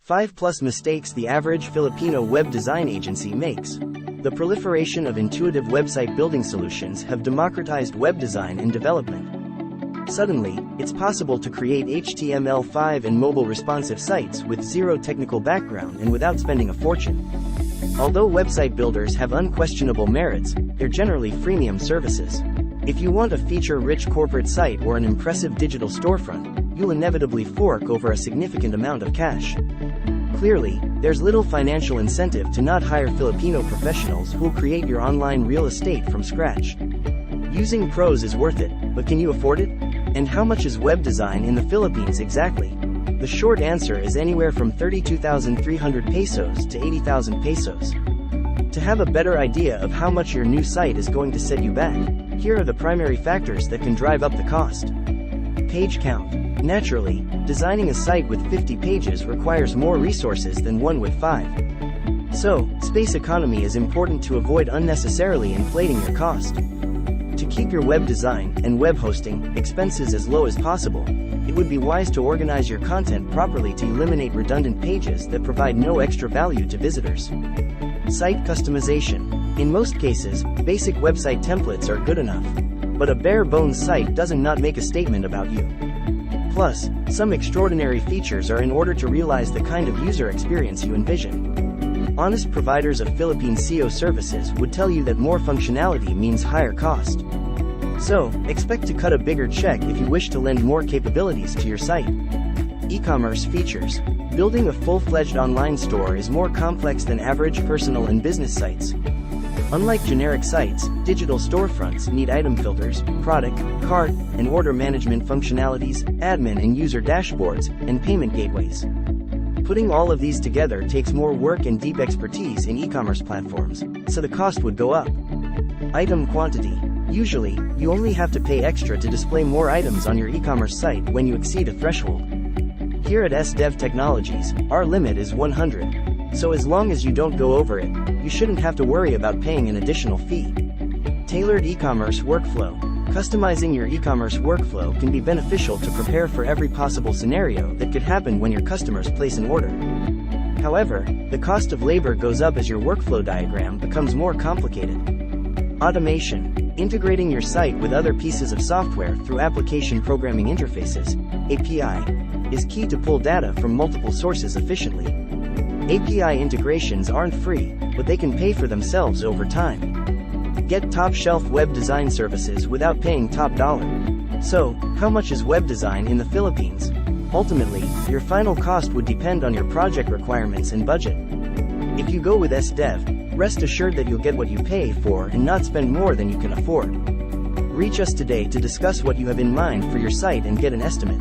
5+ mistakes the average Filipino web design agency makes. The proliferation of intuitive website building solutions have democratized web design and development. Suddenly, it's possible to create HTML5 and mobile responsive sites with zero technical background and without spending a fortune. Although website builders have unquestionable merits, they're generally freemium services. If you want a feature-rich corporate site or an impressive digital storefront, you'll inevitably fork over a significant amount of cash. Clearly, there's little financial incentive to not hire Filipino professionals who'll create your online real estate from scratch. Using pros is worth it, but can you afford it? And how much is web design in the Philippines exactly? The short answer is anywhere from 32,300 pesos to 80,000 pesos. To have a better idea of how much your new site is going to set you back, here are the primary factors that can drive up the cost. Page count. Naturally, designing a site with 50 pages requires more resources than one with 5. So, space economy is important to avoid unnecessarily inflating your cost. To keep your web design and web hosting expenses as low as possible, it would be wise to organize your content properly to eliminate redundant pages that provide no extra value to visitors. Site customization. In most cases, basic website templates are good enough. But a bare-bones site doesn't not make a statement about you. Plus, some extraordinary features are in order to realize the kind of user experience you envision. Honest providers of Philippine SEO services would tell you that more functionality means higher cost. So, expect to cut a bigger check if you wish to lend more capabilities to your site. E-commerce features. Building a full-fledged online store is more complex than average personal and business sites. Unlike generic sites, digital storefronts need item filters, product, cart, and order management functionalities, admin and user dashboards, and payment gateways. Putting all of these together takes more work and deep expertise in e-commerce platforms, so the cost would go up. Item quantity. Usually, you only have to pay extra to display more items on your e-commerce site when you exceed a threshold. Here at SDev Technologies, our limit is 100. So as long as you don't go over it, you shouldn't have to worry about paying an additional fee. Tailored e-commerce workflow. Customizing your e-commerce workflow can be beneficial to prepare for every possible scenario that could happen when your customers place an order. However, the cost of labor goes up as your workflow diagram becomes more complicated. Automation. Integrating your site with other pieces of software through application programming interfaces, API, is key to pull data from multiple sources efficiently. API integrations aren't free, but they can pay for themselves over time. Get top-shelf web design services without paying top dollar. So, how much is web design in the Philippines? Ultimately, your final cost would depend on your project requirements and budget. If you go with SDev, rest assured that you'll get what you pay for and not spend more than you can afford. Reach us today to discuss what you have in mind for your site and get an estimate.